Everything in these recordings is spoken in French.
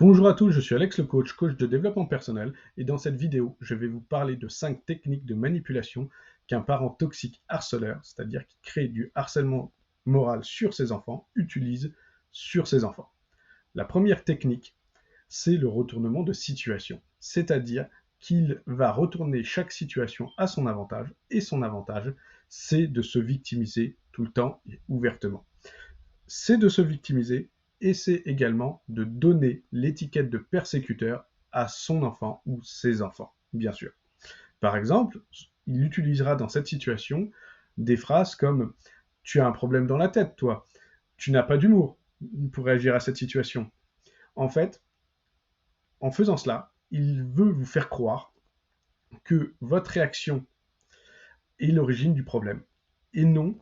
Bonjour à tous, je suis Alex le coach, coach de développement personnel, et dans cette vidéo, je vais vous parler de 5 techniques de manipulation qu'un parent toxique harceleur, c'est-à-dire qui crée du harcèlement moral sur ses enfants, utilise sur ses enfants. La première technique, c'est le retournement de situation, c'est-à-dire qu'il va retourner chaque situation à son avantage, et son avantage, c'est de se victimiser tout le temps et ouvertement. C'est de se victimiser et c'est également de donner l'étiquette de persécuteur à son enfant ou ses enfants, bien sûr. Par exemple, il utilisera dans cette situation des phrases comme « Tu as un problème dans la tête, toi. Tu n'as pas d'humour pour réagir à cette situation. » En fait, en faisant cela, il veut vous faire croire que votre réaction est l'origine du problème et non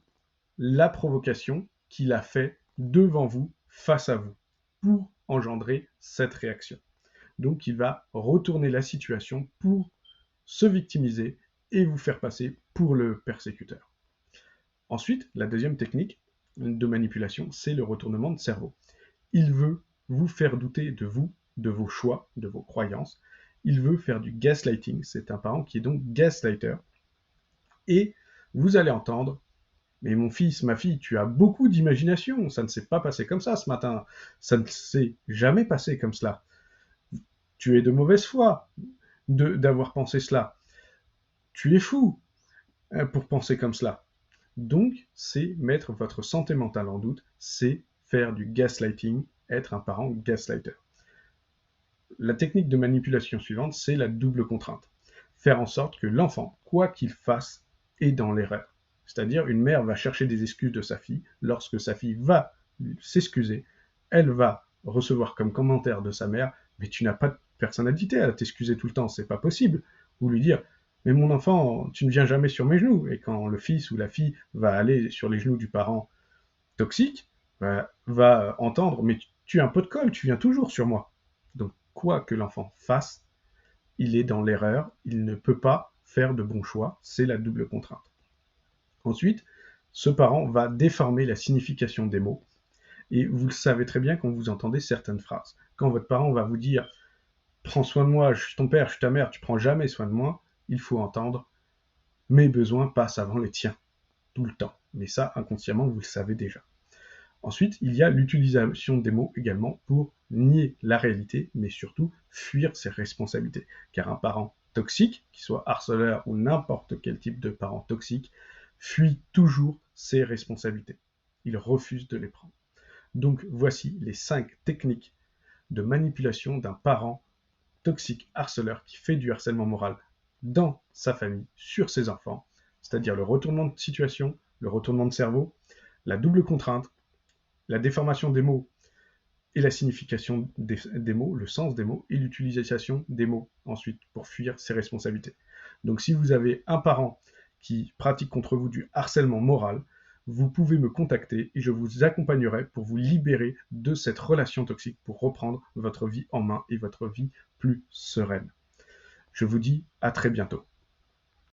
la provocation qu'il a fait devant vous, face à vous, pour engendrer cette réaction. Donc il va retourner la situation pour se victimiser et vous faire passer pour le persécuteur. Ensuite, la deuxième technique de manipulation, c'est le retournement de cerveau. Il veut vous faire douter de vous, de vos choix, de vos croyances. Il veut faire du gaslighting. C'est un parent qui est donc gaslighter. Et vous allez entendre: mais mon fils, ma fille, tu as beaucoup d'imagination, ça ne s'est pas passé comme ça ce matin, ça ne s'est jamais passé comme cela. Tu es de mauvaise foi d'avoir pensé cela. Tu es fou pour penser comme cela. Donc, c'est mettre votre santé mentale en doute, c'est faire du gaslighting, être un parent gaslighter. La technique de manipulation suivante, c'est la double contrainte. Faire en sorte que l'enfant, quoi qu'il fasse, est dans l'erreur. C'est-à-dire, une mère va chercher des excuses de sa fille. Lorsque sa fille va s'excuser, elle va recevoir comme commentaire de sa mère: mais tu n'as pas de personnalité à t'excuser tout le temps, c'est pas possible. Ou lui dire: mais mon enfant, tu ne viens jamais sur mes genoux. Et quand le fils ou la fille va aller sur les genoux du parent toxique, va entendre: mais tu es un pot de colle, tu viens toujours sur moi. Donc, quoi que l'enfant fasse, il est dans l'erreur, il ne peut pas faire de bons choix, c'est la double contrainte. Ensuite, ce parent va déformer la signification des mots, et vous le savez très bien quand vous entendez certaines phrases. Quand votre parent va vous dire « prends soin de moi, je suis ton père, je suis ta mère, tu prends jamais soin de moi », il faut entendre « mes besoins passent avant les tiens », tout le temps. Mais ça, inconsciemment, vous le savez déjà. Ensuite, il y a l'utilisation des mots également pour nier la réalité, mais surtout fuir ses responsabilités. Car un parent toxique, qu'il soit harceleur ou n'importe quel type de parent toxique, fuit toujours ses responsabilités. Il refuse de les prendre. Donc voici les 5 techniques de manipulation d'un parent toxique harceleur qui fait du harcèlement moral dans sa famille, sur ses enfants, c'est-à-dire le retournement de situation, le retournement de cerveau, la double contrainte, la déformation des mots et la signification des mots, le sens des mots, et l'utilisation des mots ensuite pour fuir ses responsabilités. Donc si vous avez un parent qui pratique contre vous du harcèlement moral, vous pouvez me contacter et je vous accompagnerai pour vous libérer de cette relation toxique, pour reprendre votre vie en main et votre vie plus sereine. Je vous dis à très bientôt.